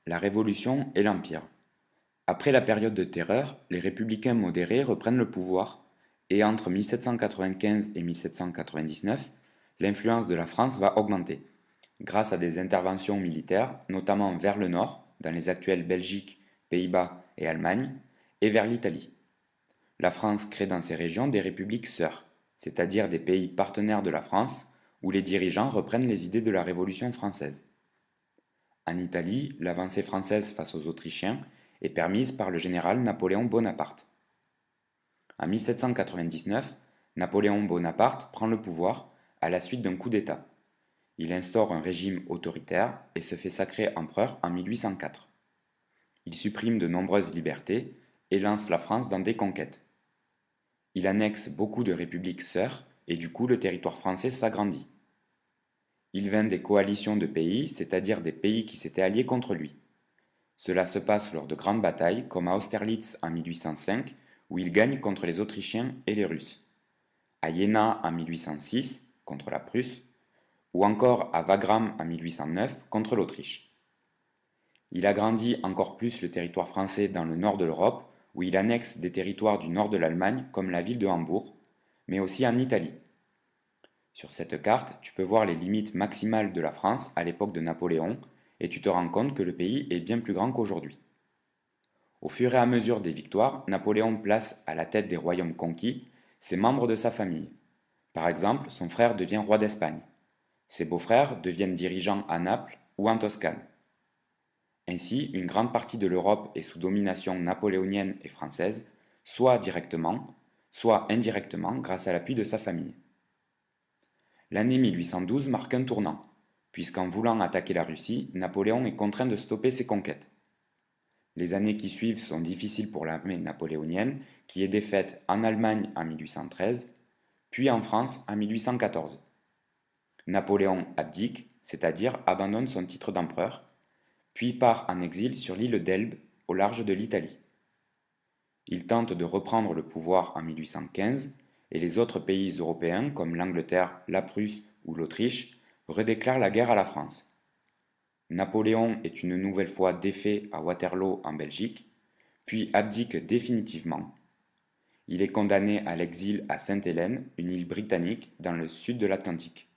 La Révolution et l'Empire. Après la période de terreur, les républicains modérés reprennent le pouvoir et entre 1795 et 1799, l'influence de la France va augmenter, grâce à des interventions militaires, notamment vers le nord, dans les actuelles Belgique, Pays-Bas et Allemagne, et vers l'Italie. La France crée dans ces régions des républiques sœurs, c'est-à-dire des pays partenaires de la France, où les dirigeants reprennent les idées de la Révolution française. En Italie, l'avancée française face aux Autrichiens est permise par le général Napoléon Bonaparte. En 1799, Napoléon Bonaparte prend le pouvoir à la suite d'un coup d'État. Il instaure un régime autoritaire et se fait sacrer empereur en 1804. Il supprime de nombreuses libertés et lance la France dans des conquêtes. Il annexe beaucoup de républiques sœurs et du coup le territoire français s'agrandit. Il vint des coalitions de pays, c'est-à-dire des pays qui s'étaient alliés contre lui. Cela se passe lors de grandes batailles comme à Austerlitz en 1805 où il gagne contre les Autrichiens et les Russes, à Iéna en 1806 contre la Prusse ou encore à Wagram en 1809 contre l'Autriche. Il agrandit encore plus le territoire français dans le nord de l'Europe où il annexe des territoires du nord de l'Allemagne comme la ville de Hambourg, mais aussi en Italie. Sur cette carte, tu peux voir les limites maximales de la France à l'époque de Napoléon et tu te rends compte que le pays est bien plus grand qu'aujourd'hui. Au fur et à mesure des victoires, Napoléon place à la tête des royaumes conquis ses membres de sa famille. Par exemple, son frère devient roi d'Espagne. Ses beaux-frères deviennent dirigeants à Naples ou en Toscane. Ainsi, une grande partie de l'Europe est sous domination napoléonienne et française, soit directement, soit indirectement grâce à l'appui de sa famille. L'année 1812 marque un tournant, puisqu'en voulant attaquer la Russie, Napoléon est contraint de stopper ses conquêtes. Les années qui suivent sont difficiles pour l'armée napoléonienne, qui est défaite en Allemagne en 1813, puis en France en 1814. Napoléon abdique, c'est-à-dire abandonne son titre d'empereur, puis part en exil sur l'île d'Elbe, au large de l'Italie. Il tente de reprendre le pouvoir en 1815, et les autres pays européens, comme l'Angleterre, la Prusse ou l'Autriche, redéclarent la guerre à la France. Napoléon est une nouvelle fois défait à Waterloo en Belgique, puis abdique définitivement. Il est condamné à l'exil à Sainte-Hélène, une île britannique dans le sud de l'Atlantique.